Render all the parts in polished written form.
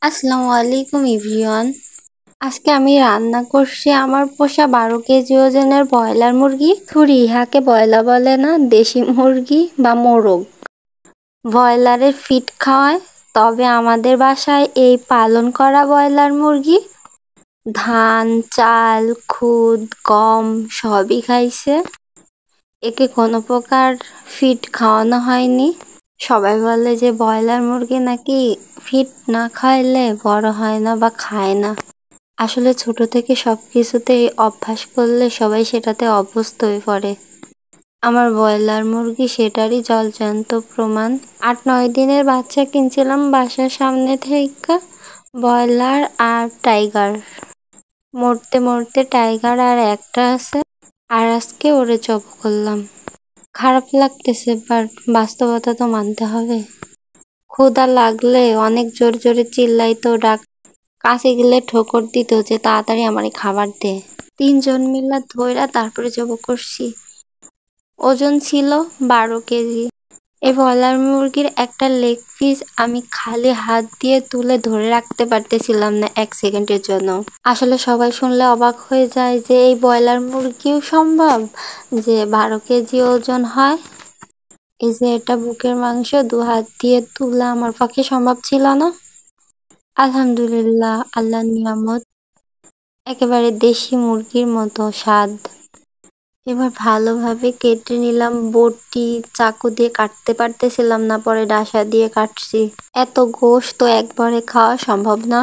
আসসালামু আলাইকুম এভরিওয়ান। আজকে আমি রান্না করছি আমার পোষা 12 কেজি ওজনের ব্রয়লার মুরগি। থুরি ইহাকে ব্রয়লার বলে না, দেশি মুরগি বা মোরগ। ব্রয়লারের ফিট খাওয়ায়, তবে আমাদের বাসায় এই পালন করা ব্রয়লার মুরগি ধান, চাল, খুদ, গম সবই খাইছে। একে কোনো প্রকার ফিট খাওয়ানো হয়নি। সবাই বলে যে ব্রয়লার মুরগি নাকি ফিট না খাইলে বড় হয় না বা খায় না। আসলে ছোট থেকে সবকিছুতেই অভ্যাস করলে সবাই সেটাতে অভ্যস্ত হয়ে পড়ে। আমার ব্রয়লার মুরগি সেটারই জলজ্যান্ত প্রমাণ। 8-9 দিনের বাচ্চা কিনছিলাম বাসার সামনে থেকে, ব্রয়লার আর টাইগার। মরতে মরতে টাইগার আর একটা আছে, আর আজকে ওরে জব করলাম। খারাপ লাগতেছে, বাট বাস্তবতা তো মানতে হবে। ক্ষুধা লাগলে অনেক জোরে জোরে চিল্লাইতো, ডাক কাছে গেলে ঠোকর দিত যে তাড়াতাড়ি আমারে খাবার দে। 3জন মিলা ধইরা তারপরে জব করছি। ওজন ছিল 12 কেজি। এই ব্রয়লার মুরগির একটা লেগ পিস আমি খালি হাত দিয়ে তুলে ধরে রাখতে পারতেছিলাম না 1 সেকেন্ডের জন্য। আসলে সবাই শুনলে অবাক হয়ে যায় যে এই ব্রয়লার মুরগিও সম্ভব যে 12 কেজি ওজন হয়। এই যে এটা বুকের মাংস 2 হাত দিয়ে তোলা আমার পক্ষে সম্ভব ছিল না। আলহামদুলিল্লাহ, আল্লাহর নিয়ামত। একেবারে দেশি মুরগির মতো স্বাদ। এবার ভালোভাবে কেটে নিলাম। বটি চাকু দিয়ে কাটতে পারতেছিলাম না, পরে ডাসা দিয়ে কাটছি। এত গোশত তো একবারে খাওয়া সম্ভব না।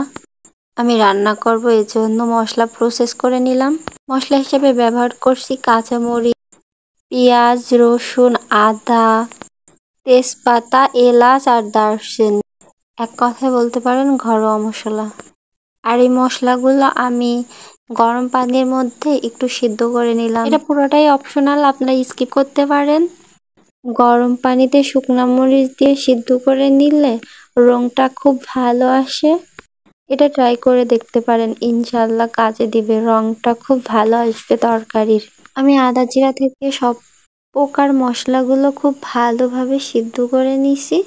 আমি রান্না করব, এজন্য মশলা প্রসেস করে নিলাম। মশলা হিসেবে ব্যবহার করছি কাঁচামরিচ, পেঁয়াজ, রসুন, আদা, তেজপাতা, এলাচ আর দারচিনি। এক কথায় বলতে পারেন ঘরোয়া মশলা। আর এই মশলাগুলো আমি গরম পানির মধ্যে একটু সিদ্ধ করে নিলাম। এটা পুরোটাই অপশনাল, আপনারা স্কিপ করতে পারেন। গরম পানিতে শুকনো মরিচ দিয়ে সিদ্ধ করে নিলে রংটা খুব ভালো আসে। এটা ট্রাই করে দেখতে পারেন, ইনশাল্লাহ কাজে দিবে। রংটা খুব ভালো আসবে তরকারির। আমি আদা জিরা থেকে সব প্রকার মশলাগুলো খুব ভালোভাবে সিদ্ধ করে নিছি।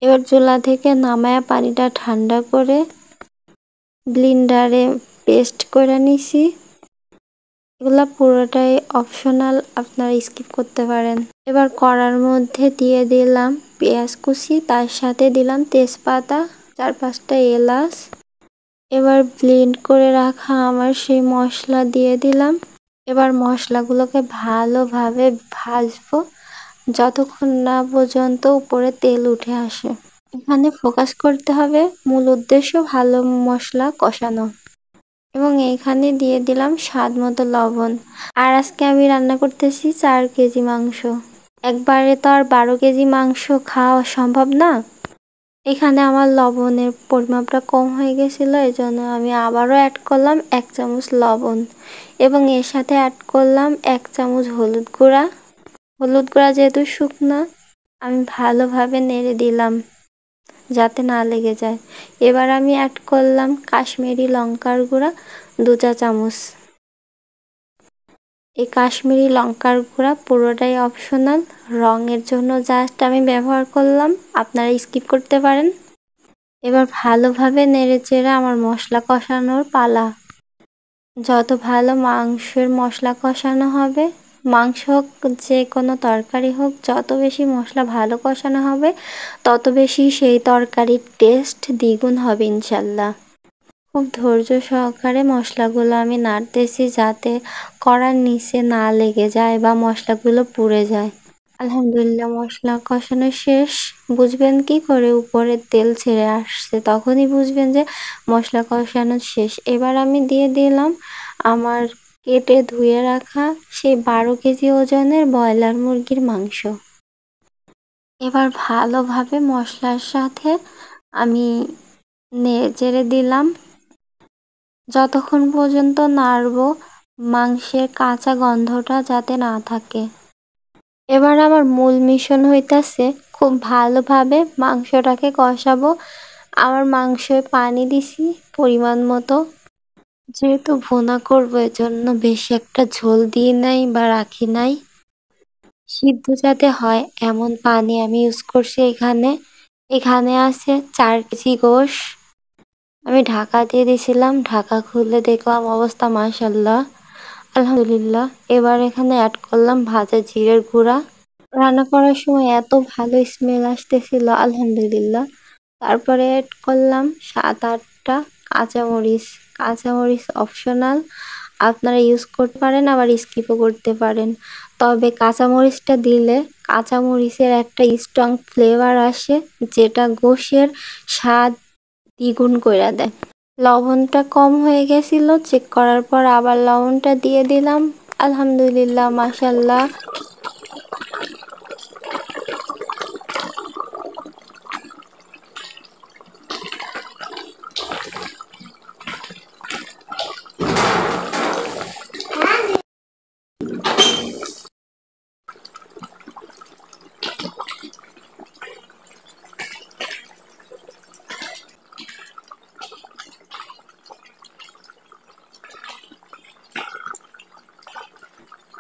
এবার চুলা থেকে নামায়া পানিটা ঠান্ডা করে ব্লেন্ডারে পেস্ট করে নিছি। এগুলা পুরোটাই অপশনাল, আপনারা স্কিপ করতে পারেন। এবার কড়ার মধ্যে দিয়ে দিলাম পেঁয়াজ কুচি, তার সাথে দিলাম তেজপাতা, 4-5টা এলাচ। এবার ব্লেন্ড করে রাখা আমার সেই মশলা দিয়ে দিলাম। এবার মশলাগুলোকে ভালোভাবে ভাজবো যতক্ষণ না পর্যন্ত উপরে তেল উঠে আসে। এখানে ফোকাস করতে হবে, মূল উদ্দেশ্য ভালো মশলা কষানো। এবং এইখানে দিয়ে দিলাম স্বাদ মতো লবণ। আর আজকে আমি রান্না করতেছি 4 কেজি মাংস। একবারে তো আর 12 কেজি মাংস খাওয়া সম্ভব না। এখানে আমার লবণের পরিমাপটা কম হয়ে গেছিল, এজন্য আমি আবারও অ্যাড করলাম 1 চামচ লবণ এবং এর সাথে অ্যাড করলাম 1 চামচ হলুদ গুঁড়া। হলুদ গুঁড়া যেহেতু শুকনা, আমি ভালোভাবে নেড়ে দিলাম যাতে না লেগে যায়। এবার আমি অ্যাড করলাম কাশ্মীরি লঙ্কার গুঁড়া 2 চা-চামচ। এই কাশ্মীরি লঙ্কার গুঁড়া পুরোটাই অপশনাল, রঙের জন্য জাস্ট আমি ব্যবহার করলাম, আপনারা স্কিপ করতে পারেন। এবার ভালোভাবে নেড়েচেড়ে আমার মশলা কষানোর পালা। যত ভালো মাংসের মশলা কষানো হবে, মাংস হোক যে কোনো তরকারি হোক, যত বেশি মশলা ভালো কষানো হবে তত বেশি সেই তরকারির টেস্ট দ্বিগুণ হবে ইনশাল্লাহ। খুব ধৈর্য সহকারে মশলাগুলো আমি নাড়তেছি যাতে কড়ার নিচে না লেগে যায় বা মশলাগুলো পুড়ে যায়। আলহামদুলিল্লাহ, মশলা কষানো শেষ। বুঝবেন কি করে? উপরে তেল ছেড়ে আসছে, তখনই বুঝবেন যে মশলা কষানো শেষ। এবার আমি দিয়ে দিলাম আমার কেটে ধুয়ে রাখা সেই 12 কেজি ওজনের ব্রয়লার মুরগির মাংস। এবার ভালোভাবে মশলার সাথে আমি নেড়েচেড়ে দিলাম যতক্ষণ পর্যন্ত নাড়বো মাংসের কাঁচা গন্ধটা যাতে না থাকে। এবার আমার মূল মিশন হইতাছে খুব ভালোভাবে মাংসটাকে কষাবো। আমার মাংসে পানি দিছি পরিমাণ মতো, যেহেতু ভুনা করবো এজন্য বেশি একটা ঝোল দিই নাই বা রাখি নাই। সিদ্ধ যাতে হয় এমন পানি আমি ইউজ করছি। এখানে এখানে আছে 4 কেজি গোশ। আমি ঢাকা দিয়ে দিয়েছিলাম, ঢাকা খুলে দেখলাম অবস্থা মাশাল্লাহ, আলহামদুলিল্লাহ। এবার এখানে অ্যাড করলাম ভাজা জিরের গুঁড়া। রান্না করার সময় এত ভালো স্মেল আসতেছিল, আলহামদুলিল্লাহ। তারপরে অ্যাড করলাম 7-8টা কাঁচামরিচ। কাঁচামরিচ অপশনাল, আপনারা ইউজ করতে পারেন আবার স্কিপও করতে পারেন। তবে কাঁচামরিচটা দিলে কাঁচামরিচের একটা স্ট্রং ফ্লেভার আসে, যেটা গোশের স্বাদ দ্বিগুণ কইরা দেয়। লবণটা কম হয়ে গেছিল, চেক করার পর আবার লবণটা দিয়ে দিলাম। আলহামদুলিল্লাহ, মাশাল্লাহ।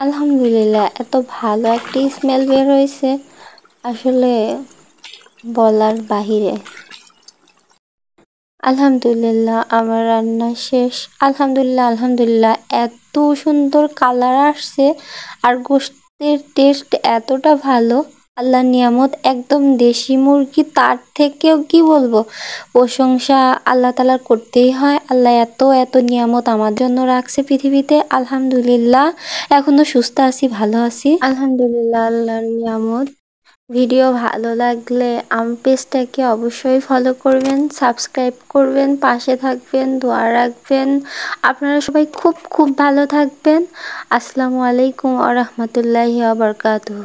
আলহামদুলিল্লাহ, এত ভালো একটা স্মেল বের হয়েছে, আসলে বলার বাহিরে। আলহামদুলিল্লাহ, আমার রান্না শেষ। আলহামদুলিল্লাহ, আলহামদুলিল্লাহ, এত সুন্দর কালার আসছে আর গোশতের টেস্ট এতটা ভালো। আল্লাহর নিয়ামত, একদম দেশি মুরগি, তার থেকেও কি বলবো, প্রশংসা আল্লাহ তাআলার করতেই হয়। আল্লাহ এত এত নিয়ামত আমার জন্য রাখছে পৃথিবীতে, আলহামদুলিল্লাহ। এখনো সুস্থ আছি, ভালো আছি, আলহামদুলিল্লাহ, আল্লাহর নিয়ামত। ভিডিও ভালো লাগলে আমার পেজটাকে অবশ্যই ফলো করবেন, সাবস্ক্রাইব করবেন, পাশে থাকবেন, দোয়া রাখবেন। আপনারা সবাই খুব খুব ভালো থাকবেন। আসসালামু আলাইকুম ওয়া রাহমাতুল্লাহি ওয়া বারাকাতুহু।